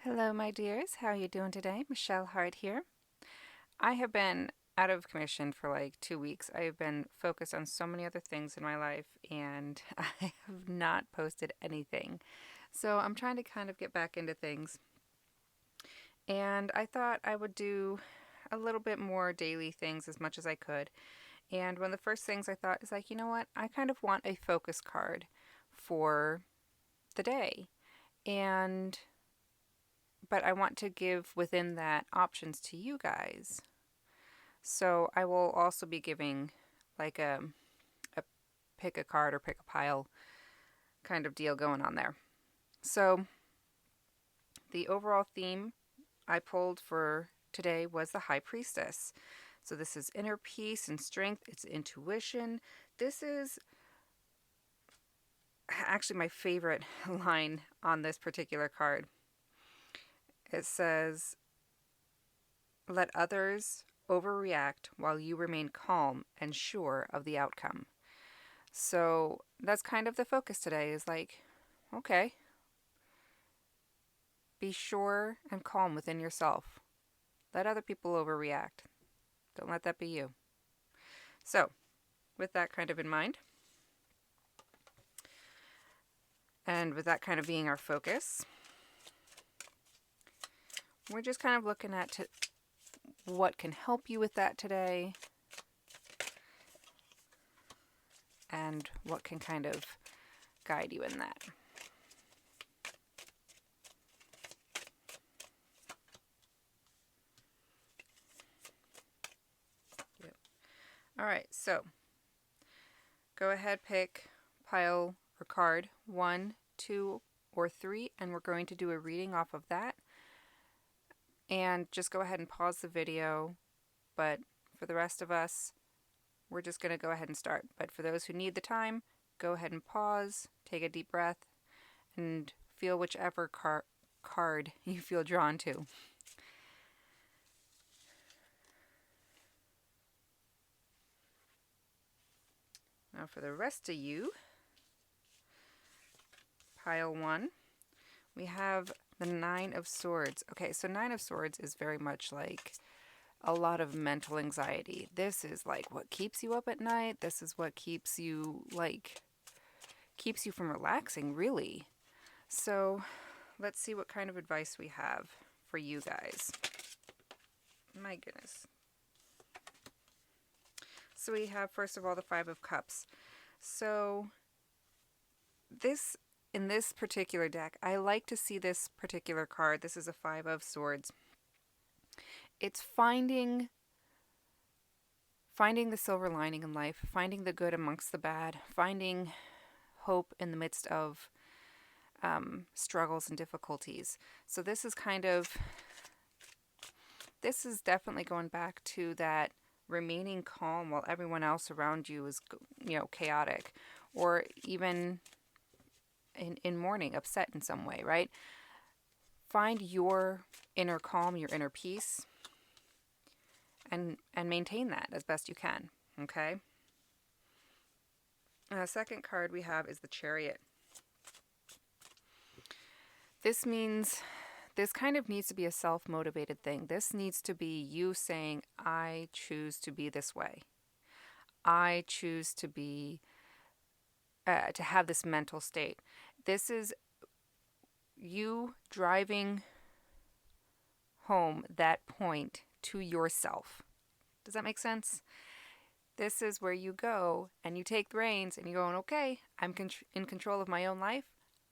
Hello, my dears. How are you doing today? Michelle Hart here. I have been out of commission for like 2 weeks. I have been focused on so many other things in my life and I have not posted anything. So I'm trying to kind of get back into things. And I thought I would do a little bit more daily things as much as I could. And one of the first things I thought is like, you know what? I kind of want a focus card for the day. And but I want to give within that options to you guys. So I will also be giving like a pick a card or pick a pile kind of deal going on there. So the overall theme I pulled for today was the High Priestess. So this is inner peace and strength, it's intuition. This is actually my favorite line on this particular card. It says, "Let others overreact while you remain calm and sure of the outcome." So that's kind of the focus today is like, okay, be sure and calm within yourself. Let other people overreact. Don't let that be you. So, with that kind of in mind, and with that kind of being our focus, we're just kind of looking at what can help you with that today and what can kind of guide you in that. Yep. All right, so go ahead, pick pile or card 1, 2, or 3, and we're going to do a reading off of that. And just go ahead and pause the video, but for the rest of us, we're just going to go ahead and start. But for those who need the time, go ahead and pause, take a deep breath, and feel whichever card you feel drawn to. Now for the rest of you, pile 1, we have the Nine of Swords. Okay, so Nine of Swords is very much like a lot of mental anxiety. This is like what keeps you up at night. This is what keeps you from relaxing, really. So let's see what kind of advice we have for you guys. My goodness. So we have, first of all, the Five of Cups. So in this particular deck, I like to see this particular card. This is a Five of Swords. It's finding the silver lining in life, finding the good amongst the bad, finding hope in the midst of struggles and difficulties. So this is definitely going back to that remaining calm while everyone else around you is, chaotic, or even in mourning, upset in some way, right? Find your inner calm, your inner peace, and maintain that as best you can, okay? Second card we have is the Chariot. This means this kind of needs to be a self-motivated thing. This needs to be you saying, I choose to be this way. I choose to be, to have this mental state. This is you driving home that point to yourself. Does that make sense? This is where you go and you take the reins and you're going, okay, I'm in control of my own life.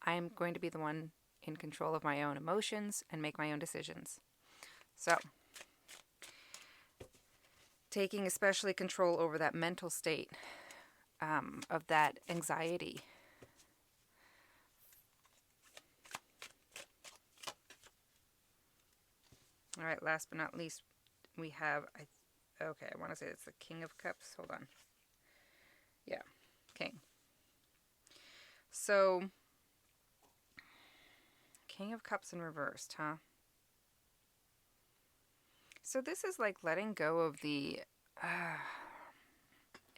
I'm going to be the one in control of my own emotions and make my own decisions. So, taking especially control over that mental state of that anxiety. All right, last but not least, we have, I want to say it's the King of Cups. Hold on. Yeah, King. So, King of Cups in reversed, huh? So this is like letting go of the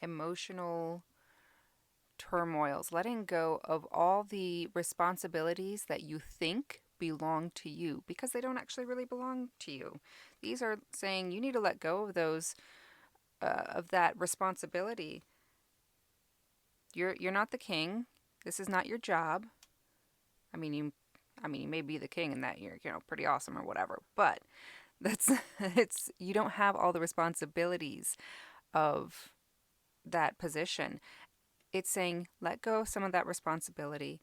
emotional turmoils, letting go of all the responsibilities that you think belong to you, because they don't actually really belong to you. These are saying you need to let go of those, of that responsibility. You're not the king. This is not your job. I mean, you may be the king in that you're, pretty awesome or whatever, but that's you don't have all the responsibilities of that position. It's saying let go of some of that responsibility.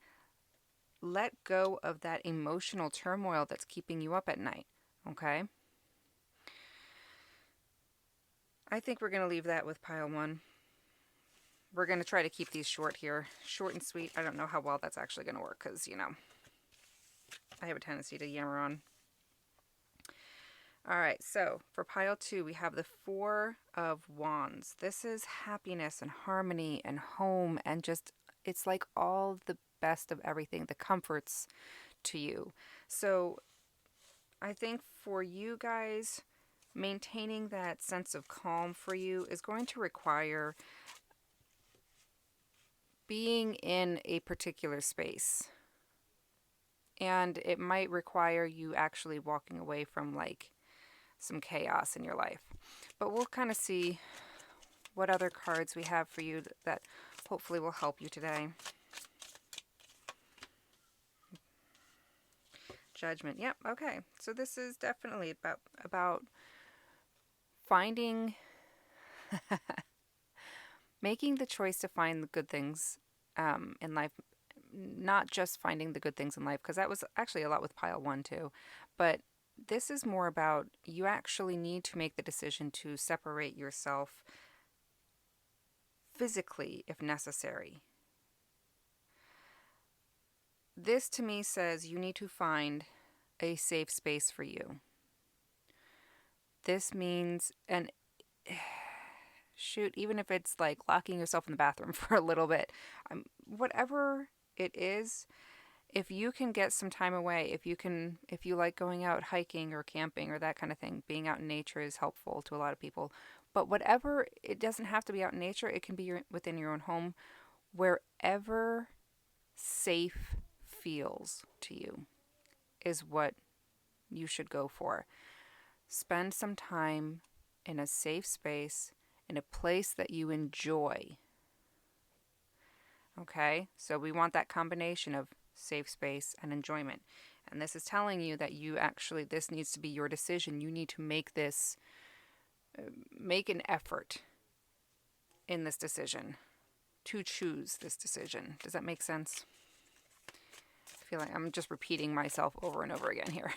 Let go of that emotional turmoil that's keeping you up at night. Okay? I think we're going to leave that with pile 1. We're going to try to keep these short here. Short and sweet. I don't know how well that's actually going to work because, I have a tendency to yammer on. All right, so for pile 2, we have the 4 of Wands. This is happiness and harmony and home and just, it's like all the best of everything, the comforts to you. So I think for you guys, maintaining that sense of calm for you is going to require being in a particular space. And it might require you actually walking away from like some chaos in your life. But we'll kind of see what other cards we have for you that hopefully will help you today. Judgment. Yep. Okay. So this is definitely about finding, making the choice to find the good things in life. Not just finding the good things in life, because that was actually a lot with pile 1 too. But this is more about you actually need to make the decision to separate yourself physically if necessary. This to me says you need to find a safe space for you. This means, and shoot, even if it's like locking yourself in the bathroom for a little bit, whatever it is, if you can get some time away, if you like going out hiking or camping or that kind of thing, being out in nature is helpful to a lot of people. But whatever, it doesn't have to be out in nature. It can be within your own home, wherever safe feels to you is what you should go for. Spend some time in a safe space, in a place that you enjoy. Okay, so we want that combination of safe space and enjoyment. And this is telling you that this needs to be your decision. You need to make an effort in this decision, to choose this decision. Does that make sense? I feel like I'm just repeating myself over and over again here.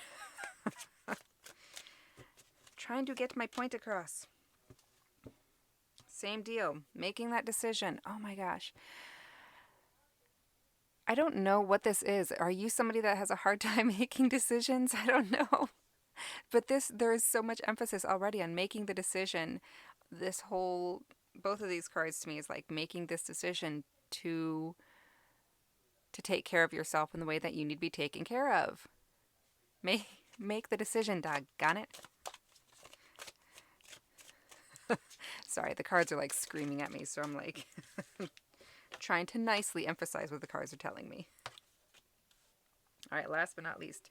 Trying to get my point across. Same deal. Making that decision. Oh my gosh. I don't know what this is. Are you somebody that has a hard time making decisions? I don't know. But there is so much emphasis already on making the decision. Both of these cards to me is like making this decision to take care of yourself in the way that you need to be taken care of. Make the decision, doggone it. Sorry, the cards are like screaming at me, so I'm like trying to nicely emphasize what the cards are telling me. All right, last but not least.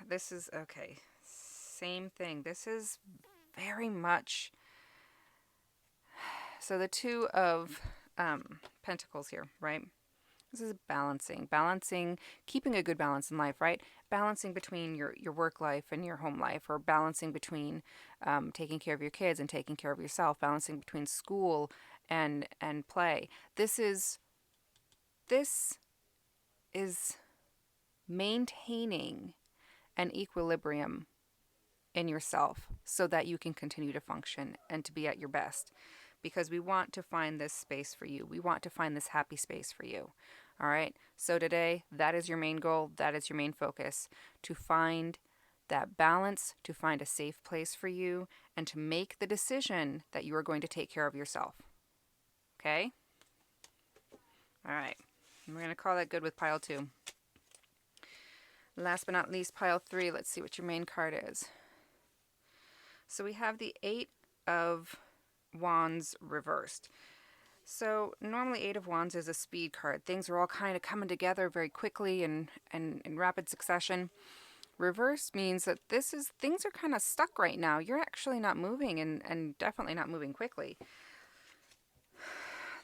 This is, okay, same thing. This is very much, so the 2 of Pentacles here, right? This is balancing, keeping a good balance in life, right? Balancing between your work life and your home life, or balancing between taking care of your kids and taking care of yourself, balancing between school and play. This is maintaining an equilibrium in yourself so that you can continue to function and to be at your best. Because we want to find this space for you. We want to find this happy space for you. All right. So today, that is your main goal. That is your main focus, to find that balance, to find a safe place for you, and to make the decision that you are going to take care of yourself. Okay? All right. And we're going to call that good with pile 2. Last but not least, pile 3. Let's see what your main card is. So we have the 8 of Wands reversed. So normally Eight of Wands is a speed card. Things are all kind of coming together very quickly and in rapid succession. Reverse means that things are kind of stuck right now. You're actually not moving and definitely not moving quickly.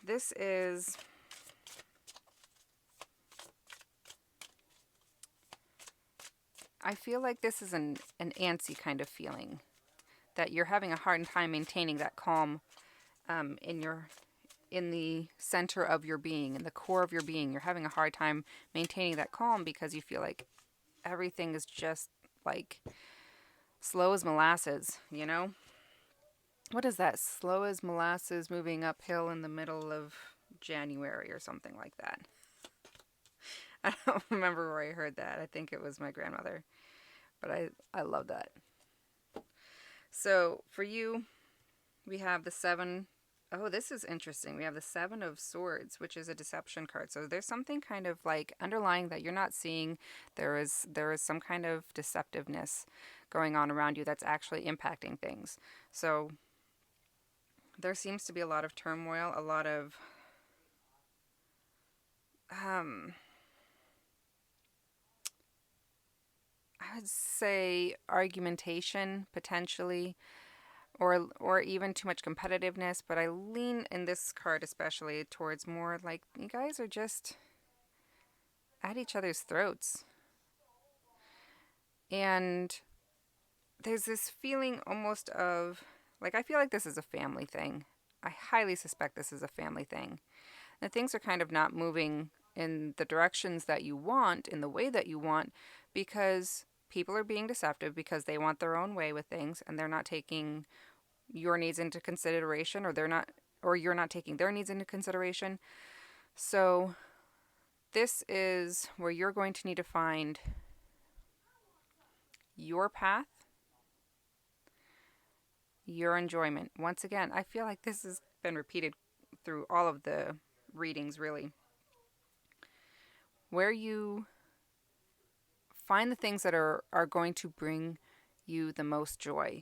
This is I feel like this is an antsy kind of feeling, that you're having a hard time maintaining that calm in the center of your being, in the core of your being. You're having a hard time maintaining that calm because you feel like everything is just like slow as molasses, you know? What is that? Slow as molasses moving uphill in the middle of January or something like that. I don't remember where I heard that. I think it was my grandmother. But I love that. So for you, we have the seven. Oh, this is interesting. We have the Seven of Swords, which is a deception card. So there's something kind of like underlying that you're not seeing. There is some kind of deceptiveness going on around you that's actually impacting things. So there seems to be a lot of turmoil, a lot of I would say argumentation potentially, or even too much competitiveness, but I lean in this card especially towards more like you guys are just at each other's throats. And there's this feeling almost of like I feel like this is a family thing. I highly suspect this is a family thing. And things are kind of not moving in the directions that you want, in the way that you want, because people are being deceptive because they want their own way with things and they're not taking your needs into consideration, or you're not taking their needs into consideration. So this is where you're going to need to find your path, your enjoyment. Once again, I feel like this has been repeated through all of the readings, really. Where you find the things that are going to bring you the most joy,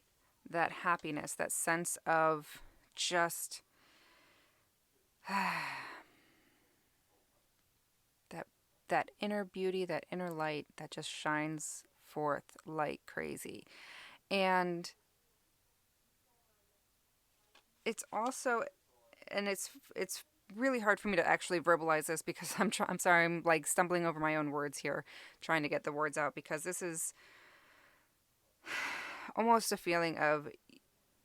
that happiness, that sense of just that inner beauty, that inner light that just shines forth like crazy. And it's also, and it's really hard for me to actually verbalize this because I'm sorry, I'm like stumbling over my own words here trying to get the words out, because this is almost a feeling of,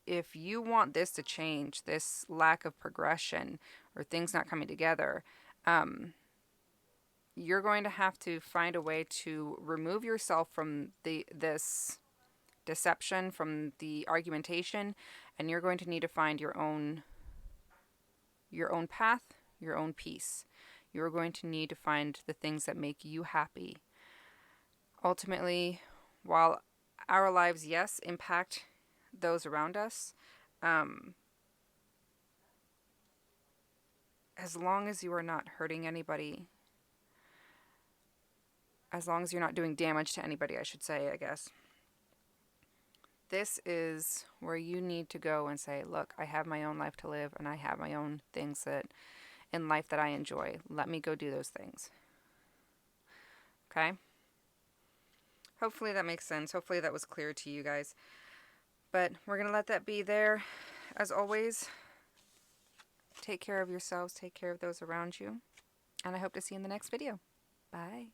if you want this to change, this lack of progression or things not coming together, you're going to have to find a way to remove yourself from this deception, from the argumentation, and you're going to need to find your own path, your own peace. You're going to need to find the things that make you happy. Ultimately, while our lives, yes, impact those around us, as long as you are not hurting anybody, as long as you're not doing damage to anybody, I should say, I guess, this is where you need to go and say, look, I have my own life to live and I have my own things that in life that I enjoy. Let me go do those things. Okay? Hopefully that makes sense. Hopefully that was clear to you guys. But we're going to let that be there. As always, take care of yourselves, take care of those around you, and I hope to see you in the next video. Bye.